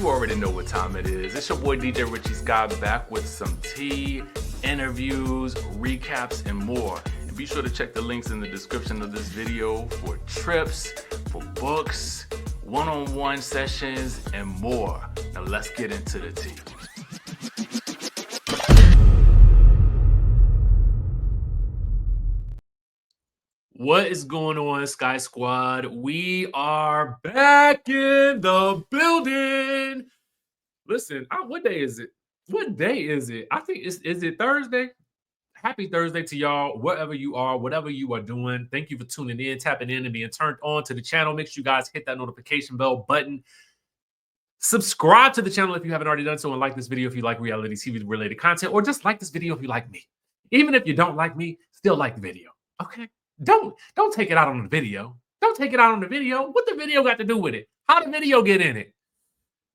You already know what time it is. It's your boy DJ Richie Skye back with some tea, interviews, recaps, and more. And be sure to check the links in the description of this video for trips, for books, one-on-one sessions, and more. Now let's get into the tea. What is going on, Skye Squad? We are back in the building. Listen, what day is it? What day is it? I think is it Thursday? Happy Thursday to y'all, wherever you are, whatever you are doing. Thank you for tuning in, tapping in, and being turned on to the channel. Make sure you guys hit that notification bell button. Subscribe to the channel if you haven't already done so, and like this video if you like reality TV related content, or just like this video if you like me. Even if you don't like me, still like the video. Okay? Don't take it out on the video. Don't take it out on the video. What the video got to do with it? How the video get in it?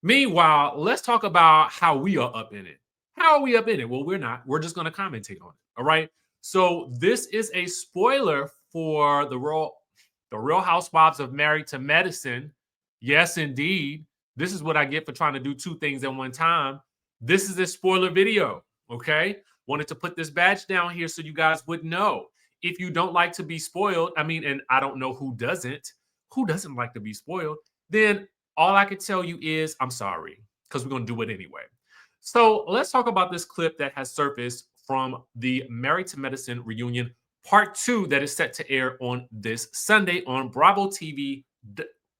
Meanwhile, let's talk about how we are up in it. How are we up in it? Well, we're not. We're just going to commentate on it. All right. So this is a spoiler for the Real Housewives of Married to Medicine. Yes, indeed. This is what I get for trying to do two things at one time. This is a spoiler video. Okay. Wanted to put this badge down here so you guys would know. If you don't like to be spoiled, and I don't know who doesn't like to be spoiled, then all I can tell you is I'm sorry, because we're going to do it anyway. So let's talk about this clip that has surfaced from the Married to Medicine reunion part 2 that is set to air on this Sunday on Bravo TV.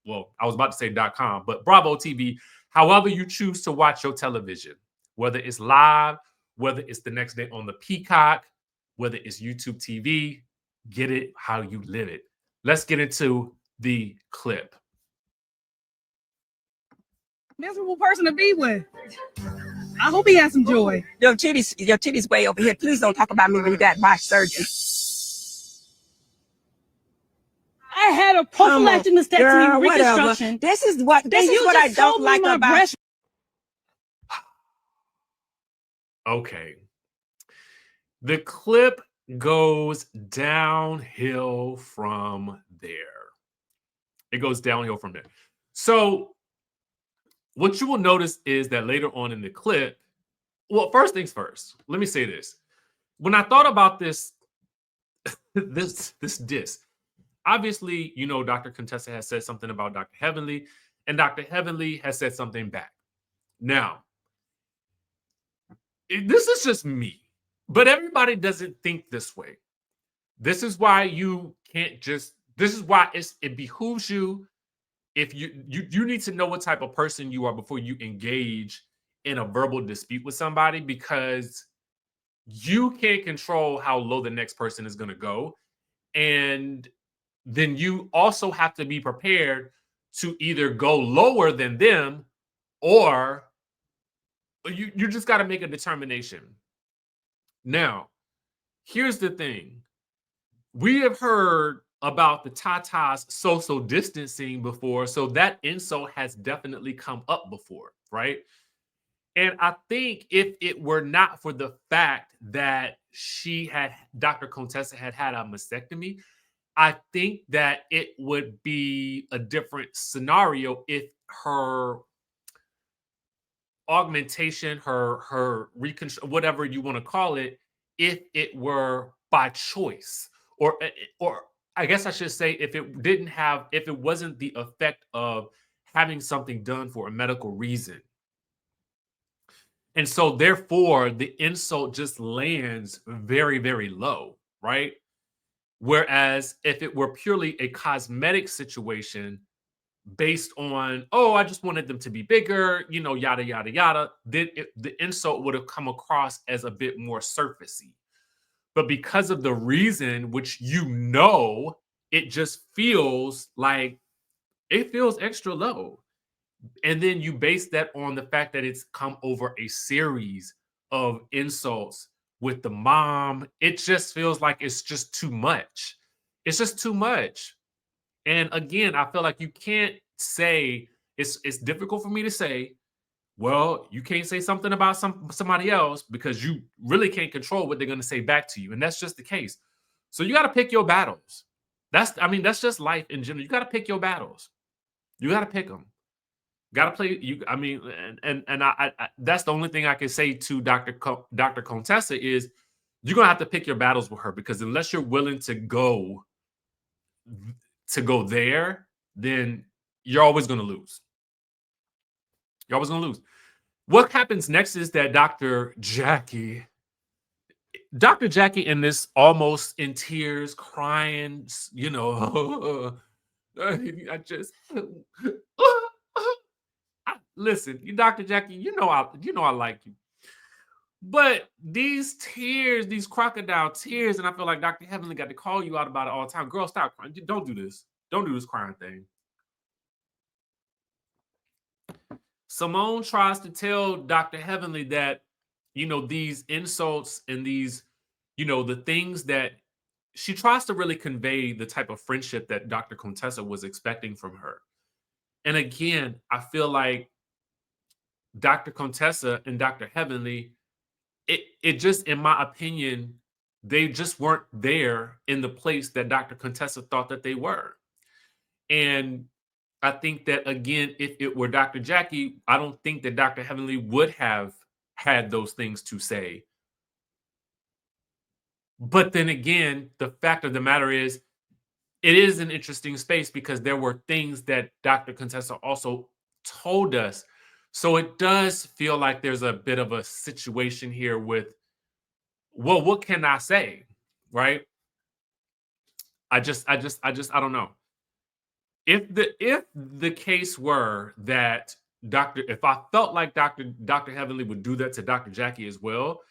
Well, I was about to say .com, but Bravo TV, however you choose to watch your television, whether it's live, whether it's the next day on the Peacock, whether it's YouTube TV, get it how you live it. Let's get into the clip. Miserable person to be with. I hope he has some joy. Your titties way over here. Please don't talk about me when you got botched surgery. I had a prophylactic mastectomy reconstruction. This is what I don't like about. Okay. The clip goes downhill from there. It goes downhill from there. So what you will notice is that later on in the clip, well, first things first, let me say this. When I thought about this diss, obviously, you know, Dr. Contessa has said something about Dr. Heavenly, and Dr. Heavenly has said something back. This is just me. But everybody doesn't think this way. This is why you can't just, this is why it behooves you, if you need to know what type of person you are before you engage in a verbal dispute with somebody, because you can't control how low the next person is going to go. And then you also have to be prepared to either go lower than them, or you just got to make a determination. Now, here's the thing. We have heard about the Tata's social distancing before, so that insult has definitely come up before, right? And I think if it were not for the fact that Dr. Contessa had a mastectomy, I think that it would be a different scenario if her augmentation, her reconstruction, whatever you want to call it, if it were by choice, or I guess I should say if it wasn't the effect of having something done for a medical reason. And so therefore the insult just lands very, very low, right? Whereas if it were purely a cosmetic situation, based on, oh, I just wanted them to be bigger, you know, yada, yada, yada, then the insult would have come across as a bit more surfacey. But because of the reason, which it just feels like, it feels extra low. And then you base that on the fact that it's come over a series of insults with the mom. It just feels like it's just too much. It's just too much. And again, I feel like you can't say, it's difficult for me to say, well, you can't say something about somebody else because you really can't control what they're going to say back to you. And that's just the case. So you got to pick your battles. That's just life in general. You got to pick your battles. You got to pick them. Gotta play you. I mean, and I that's the only thing I can say to Dr. Contessa is you're gonna have to pick your battles with her, because unless you're willing to go there, then you're always gonna lose. You're always gonna lose. What happens next is that Dr. Jackie in this almost in tears, crying, you know, I just listen, you Dr. Jackie, you know I like you. But these tears, these crocodile tears, and I feel like Dr. Heavenly got to call you out about it all the time. Girl, stop crying. Don't do this. Don't do this crying thing. Simone tries to tell Dr. Heavenly that, these insults and these, the things that she tries to really convey the type of friendship that Dr. Contessa was expecting from her. And again, I feel like Dr. Contessa and Dr. Heavenly, it just, in my opinion, they just weren't there in the place that Dr. Contessa thought that they were. And I think that, again, if it were Dr. Jackie, I don't think that Dr. Heavenly would have had those things to say. But then again, the fact of the matter is, it is an interesting space because there were things that Dr. Contessa also told us. So it does feel like there's a bit of a situation here with, well, what can I say? Right? I don't know. If the case were that if I felt like Dr. Heavenly would do that to Dr. Jackie as well,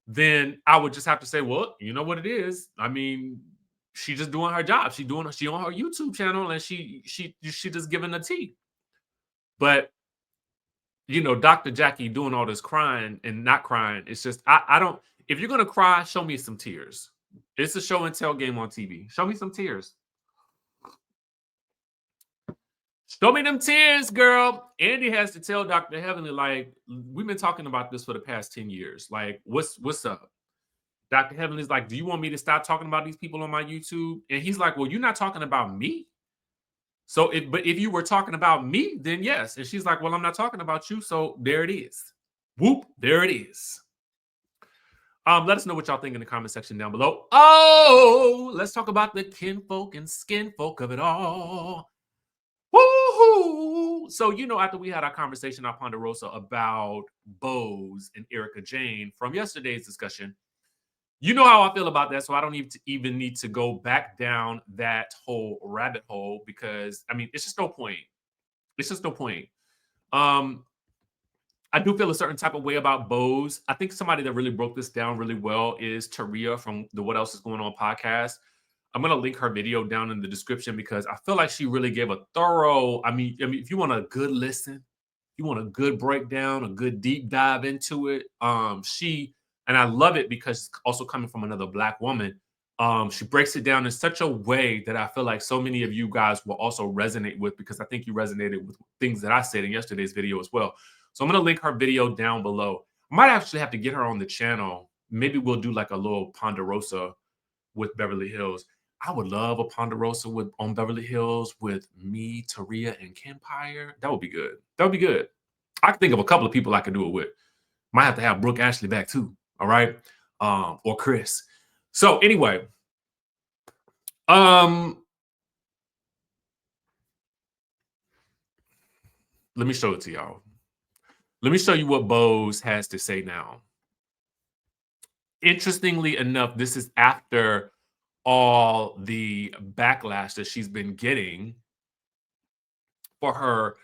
then I would just have to say, well, you know what it is. I mean, she's just doing her job. She on her YouTube channel, and she just giving the tea. But Dr. Jackie doing all this crying and not crying. It's just I don't. If you're gonna cry, show me some tears. It's a show and tell game on TV. Show me some tears. Show me them tears, girl. Andy has to tell Dr. Heavenly, like, we've been talking about this for the past 10 years. Like, what's up? Dr. Heavenly's like, do you want me to stop talking about these people on my YouTube? And he's like, well, you're not talking about me. So if you were talking about me, then yes. And she's like, well, I'm not talking about you. So there it is. Whoop, there it is. Let us know what y'all think in the comment section down below. Oh, let's talk about the kinfolk and skinfolk of it all. Woohoo! So, after we had our conversation on Ponderosa about Boz and Erica Jane from yesterday's discussion, you know how I feel about that. So I don't even need to go back down that whole rabbit hole because, I mean, it's just no point. It's just no point. I do feel a certain type of way about Boz. I think somebody that really broke this down really well is Taria from the What Else Is Going On podcast. I'm going to link her video down in the description because I feel like she really gave a thorough, I mean, if you want a good listen, you want a good breakdown, a good deep dive into it. And I love it because also coming from another Black woman, she breaks it down in such a way that I feel like so many of you guys will also resonate with, because I think you resonated with things that I said in yesterday's video as well. So I'm going to link her video down below. I might actually have to get her on the channel. Maybe we'll do like a little Ponderosa with Beverly Hills. I would love a Ponderosa on Beverly Hills with me, Taria, and Kempire. That would be good. That would be good. I can think of a couple of people I could do it with. Might have to have Brooke Ashley back too. All right. Or Chris. So anyway, let me show it to y'all. Let me show you what Boz has to say now. Interestingly enough, this is after all the backlash that she's been getting for her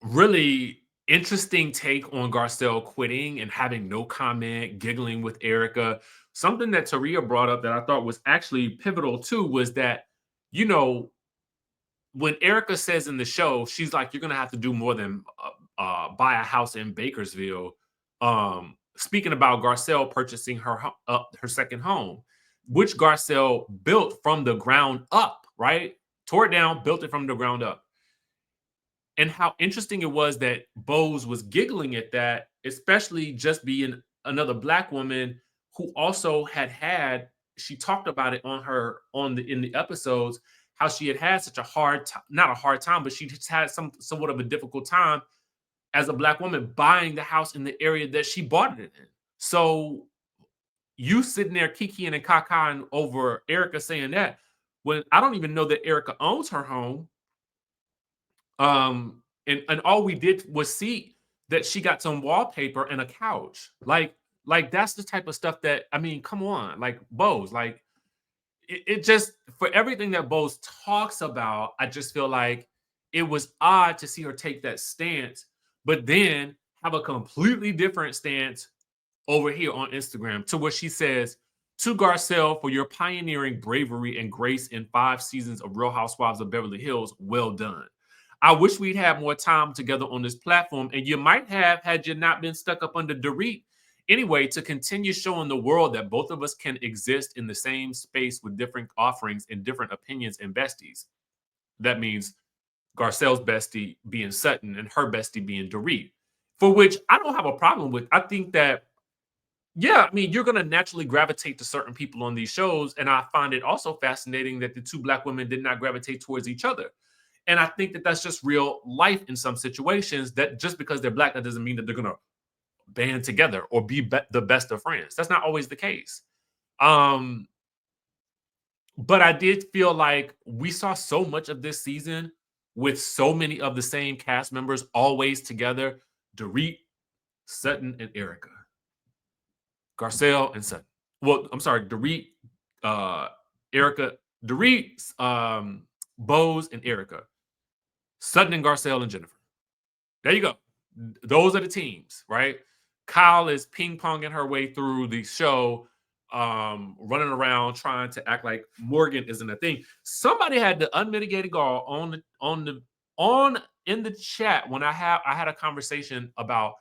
really interesting take on Garcelle quitting and having no comment, giggling with Erica. Something that Taria brought up that I thought was actually pivotal too was that, when Erica says in the show, she's like, you're going to have to do more than buy a house in Bakersville. Speaking about Garcelle purchasing her second home, which Garcelle built from the ground up, right? Tore it down, built it from the ground up. And how interesting it was that Boz was giggling at that, especially just being another Black woman who also she talked about it in the episodes, how she had such a not a hard time, but she just had somewhat of a difficult time as a Black woman buying the house in the area that she bought it in. So you sitting there kikiing and cacaing over Erica saying that when I don't even know that Erica owns her home. And all we did was see that she got some wallpaper and a couch. Like that's the type of stuff that, I mean, come on, like Boz, like it just, for everything that Boz talks about, I just feel like it was odd to see her take that stance, but then have a completely different stance over here on Instagram, to where she says, to Garcelle, for your pioneering bravery and grace in 5 seasons of Real Housewives of Beverly Hills, well done. I wish we'd had more time together on this platform, and you might have had you not been stuck up under Dorit. Anyway, to continue showing the world that both of us can exist in the same space with different offerings and different opinions and besties. That means Garcelle's bestie being Sutton and her bestie being Dorit, for which I don't have a problem with. I think that, yeah, I mean, you're going to naturally gravitate to certain people on these shows. And I find it also fascinating that the 2 Black women did not gravitate towards each other. And I think that that's just real life in some situations, that just because they're Black, that doesn't mean that they're going to band together or be the best of friends. That's not always the case. But I did feel like we saw so much of this season with so many of the same cast members always together. Dorit, Sutton, and Erica. Garcelle and Sutton. Well, I'm sorry, Dorit, Erica, Dorit, Boz, and Erica. Sutton and Garcelle and Jennifer. There you go. Those are the teams, right? Kyle is ping-ponging her way through the show, running around trying to act like Morgan isn't a thing. Somebody had the unmitigated gall in the chat when I had a conversation about,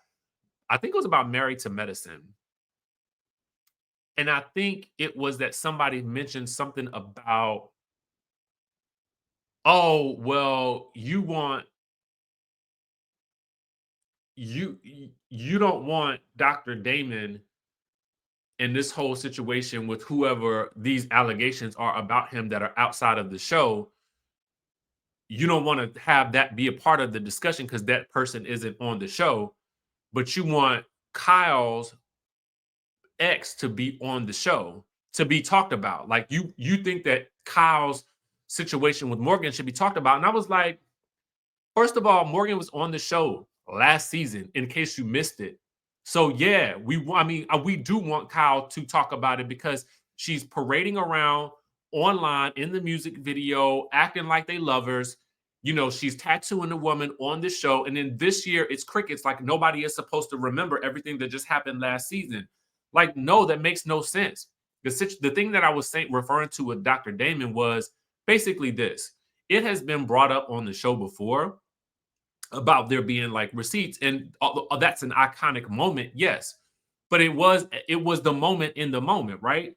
I think it was about Married to Medicine. And I think it was that somebody mentioned something about, oh, well, you don't want Dr. Damon in this whole situation with whoever these allegations are about him that are outside of the show. You don't want to have that be a part of the discussion because that person isn't on the show, but you want Kyle's ex to be on the show, to be talked about. Like you think that Kyle's situation with Morgan should be talked about. And I was like, first of all, Morgan was on the show last season, in case you missed it. So yeah, we do want Kyle to talk about it because she's parading around online in the music video, acting like they lovers. You know, she's tattooing a woman on the show. And then this year it's crickets, like nobody is supposed to remember everything that just happened last season. Like, no, that makes no sense. The thing that I was referring to with Dr. Damon was basically this. It has been brought up on the show before about there being like receipts, and that's an iconic moment, yes. But it was the moment in the moment, right?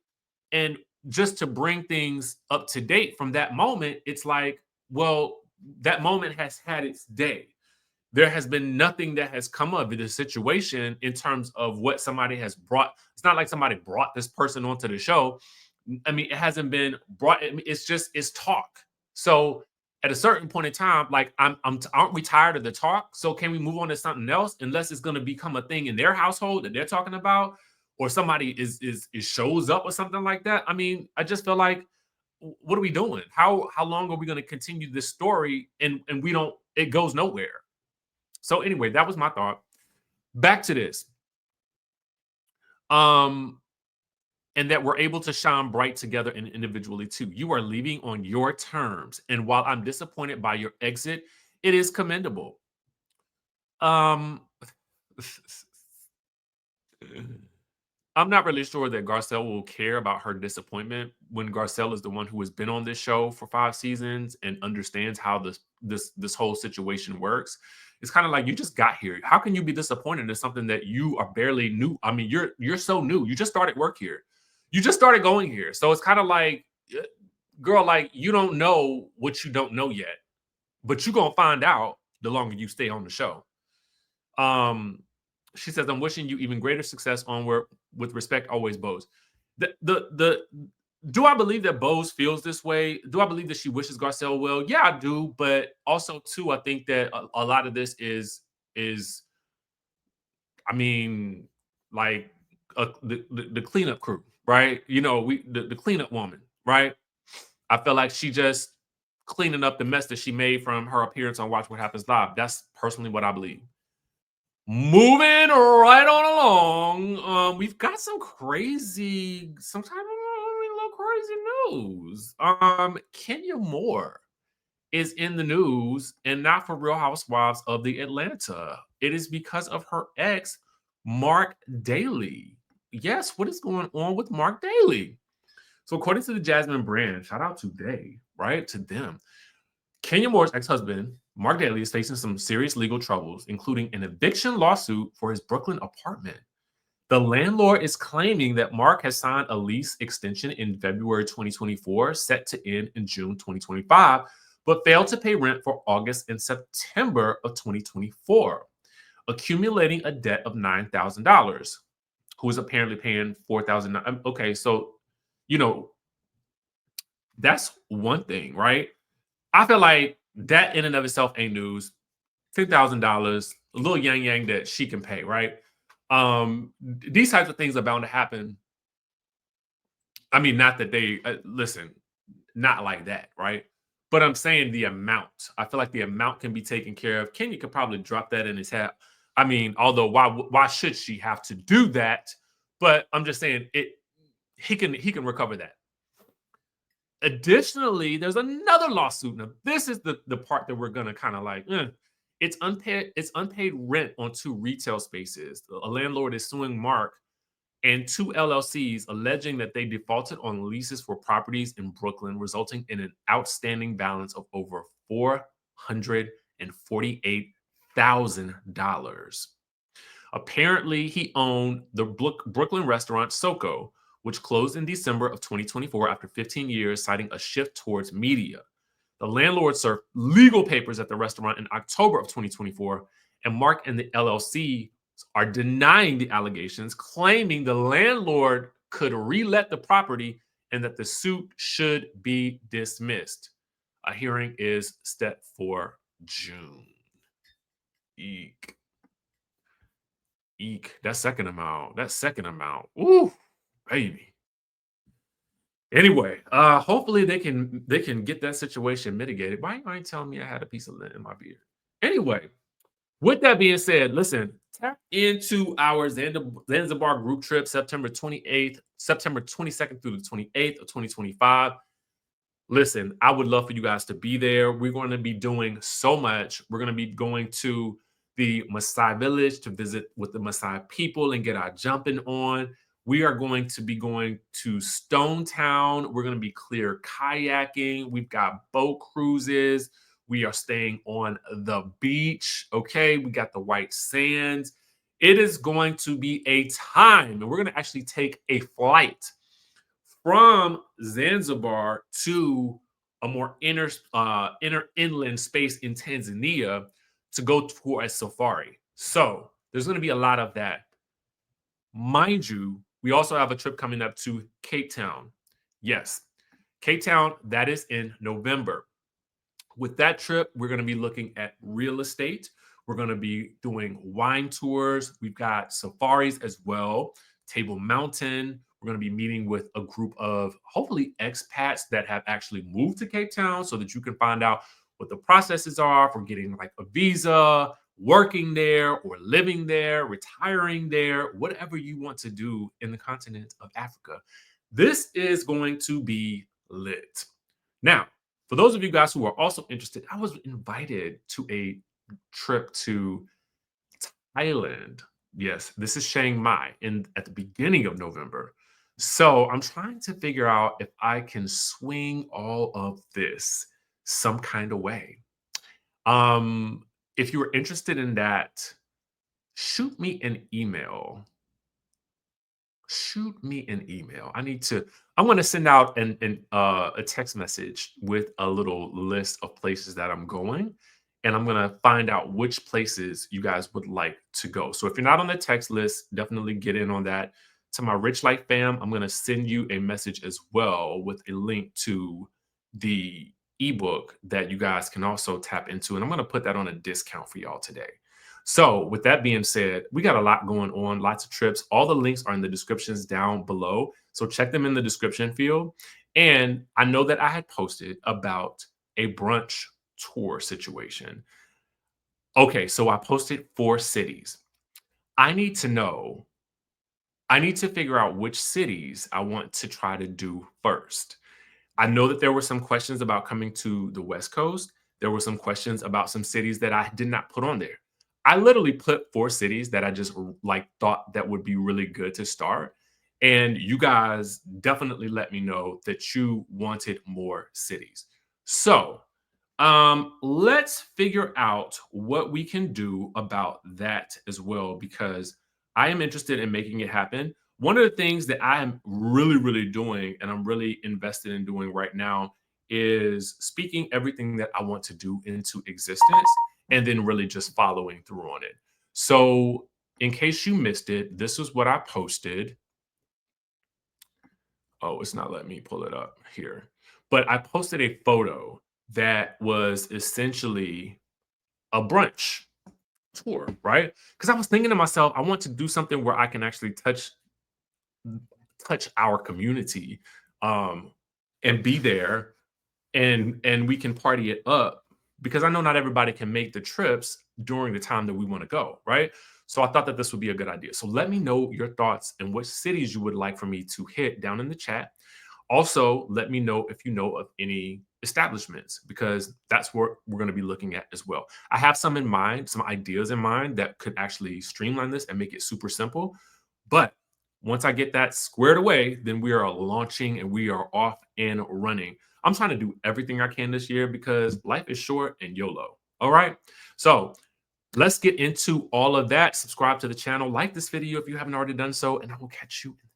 And just to bring things up to date from that moment, it's like, well, that moment has had its day. There has been nothing that has come of the situation in terms of what somebody has brought. It's not like somebody brought this person onto the show. I mean, it hasn't been brought. It's talk. So at a certain point in time, like aren't we tired of the talk? So can we move on to something else? Unless it's going to become a thing in their household that they're talking about, or somebody is shows up or something like that. I mean, I just feel like, what are we doing? How long are we going to continue this story? And it goes nowhere. So anyway, that was my thought. Back to this. And that we're able to shine bright together and individually too. You are leaving on your terms. And while I'm disappointed by your exit, it is commendable. I'm not really sure that Garcelle will care about her disappointment when Garcelle is the one who has been on this show for 5 seasons and understands how this whole situation works. It's kind of like, you just got here. How can you be disappointed in something that you are barely new? I mean, you're so new. You just started work here. You just started going here. So it's kind of like, girl, like, you don't know what you don't know yet, but you're going to find out the longer you stay on the show. She says, I'm wishing you even greater success onward. With respect, always, Boz. do I believe that Boz feels this way? Do I believe that she wishes Garcelle well? Yeah, I do. But also, too, I think that a lot of this is, I mean, like the cleanup crew, right? You know, the cleanup woman, right? I feel like she just cleaning up the mess that she made from her appearance on Watch What Happens Live. That's personally what I believe. Moving right on along, we've got some crazy, some type of little crazy news. Kenya Moore is in the news, and not for Real Housewives of the Atlanta. It is because of her ex, Marc Daly. Yes, what is going on with Marc Daly? So according to the Jasmine brand, shout out to they, right? To them. Kenya Moore's ex-husband, Marc Daly, is facing some serious legal troubles, including an eviction lawsuit for his Brooklyn apartment. The landlord is claiming that Marc has signed a lease extension in February 2024, set to end in June 2025, but failed to pay rent for August and September of 2024, accumulating a debt of $9,000, who is apparently paying $4,000. Okay, so, you know, that's one thing, right? I feel like that in and of itself ain't news. $10,000, a little yang that she can pay, right? These types of things are bound to happen. I mean, not that they listen, not like that, right? But I'm saying the amount. I feel like the amount can be taken care of. Kenya could probably drop that in his hat. I mean, although why should she have to do that? But I'm just saying he can recover that. Additionally, there's another lawsuit. Now, this is the part that we're gonna kind of like. It's unpaid rent on 2 retail spaces. A landlord is suing Marc and 2 LLCs, alleging that they defaulted on leases for properties in Brooklyn, resulting in an outstanding balance of over $448,000. Apparently, he owned the Brooklyn restaurant Soko, which closed in December of 2024 after 15 years, citing a shift towards media. The landlord served legal papers at the restaurant in October of 2024, and Marc and the LLC are denying the allegations, claiming the landlord could relet the property and that the suit should be dismissed. A hearing is set for June. Eek. That second amount. Ooh, baby. Anyway, hopefully they can get that situation mitigated. Why you ain't telling me I had a piece of lint in my beard? Anyway, with that being said, listen, tap into our Zanzibar group trip, September 22nd through the 28th of 2025. Listen, I would love for you guys to be there. We're going to be doing so much. We're going to be going to the Maasai village to visit with the Maasai people and get our jumping on. We are going to be going to Stone Town. We're going to be clear kayaking. We've got boat cruises. We are staying on the beach. Okay, we got the white sands. It is going to be a time, and we're going to actually take a flight from Zanzibar to a more inner inland space in Tanzania to go for a safari. So there's going to be a lot of that. Mind you, we also have a trip coming up to Cape Town. Yes, Cape Town, that is in November. With that trip, we're going to be looking at real estate. We're going to be doing wine tours. We've got safaris as well, Table Mountain. We're going to be meeting with a group of hopefully expats that have actually moved to Cape Town so that you can find out what the processes are for getting like a visa, working there or living there, retiring there, whatever you want to do in the continent of Africa. This is going to be lit. Now, for those of you guys who are also interested, I was invited to a trip to Thailand. Yes, this is Chiang Mai at the beginning of November. So I'm trying to figure out if I can swing all of this some kind of way. If you are interested in that, shoot me an email. Shoot me an email. I'm going to send out a text message with a little list of places that I'm going. And I'm going to find out which places you guys would like to go. So if you're not on the text list, definitely get in on that. to my Rich Life fam, I'm going to send you a message as well with a link to the ebook that you guys can also tap into. And I'm going to put that on a discount for y'all today. So with that being said, we got a lot going on, lots of trips. All the links are in the descriptions down below. So check them in the description field. And I know that I had posted about a brunch tour situation. Okay, so I posted 4 cities. I need to figure out which cities I want to try to do first. I know that there were some questions about coming to the West Coast. There were some questions about some cities that I did not put on there. I literally put 4 cities that I just like thought that would be really good to start. And you guys definitely let me know that you wanted more cities. So let's figure out what we can do about that as well, because I am interested in making it happen. One of the things that I am really, really doing and I'm really invested in doing right now is speaking everything that I want to do into existence and then really just following through on it. So, in case you missed it, this is what I posted. Oh, it's not letting me pull it up here. But I posted a photo that was essentially a brunch tour, right? Because I was thinking to myself, I want to do something where I can actually touch our community, um, and be there, and we can party it up, because I know not everybody can make the trips during the time that we want to go, right? So I thought that this would be a good idea. So let me know your thoughts and what cities you would like for me to hit down in the chat. Also, let me know if you know of any establishments, because that's what we're going to be looking at as well. I have some in mind, some ideas in mind that could actually streamline this and make it super simple. But once I get that squared away, then we are launching and we are off and running. I'm trying to do everything I can this year because life is short and YOLO. All right. So let's get into all of that. Subscribe to the channel, like this video if you haven't already done so, and I will catch you in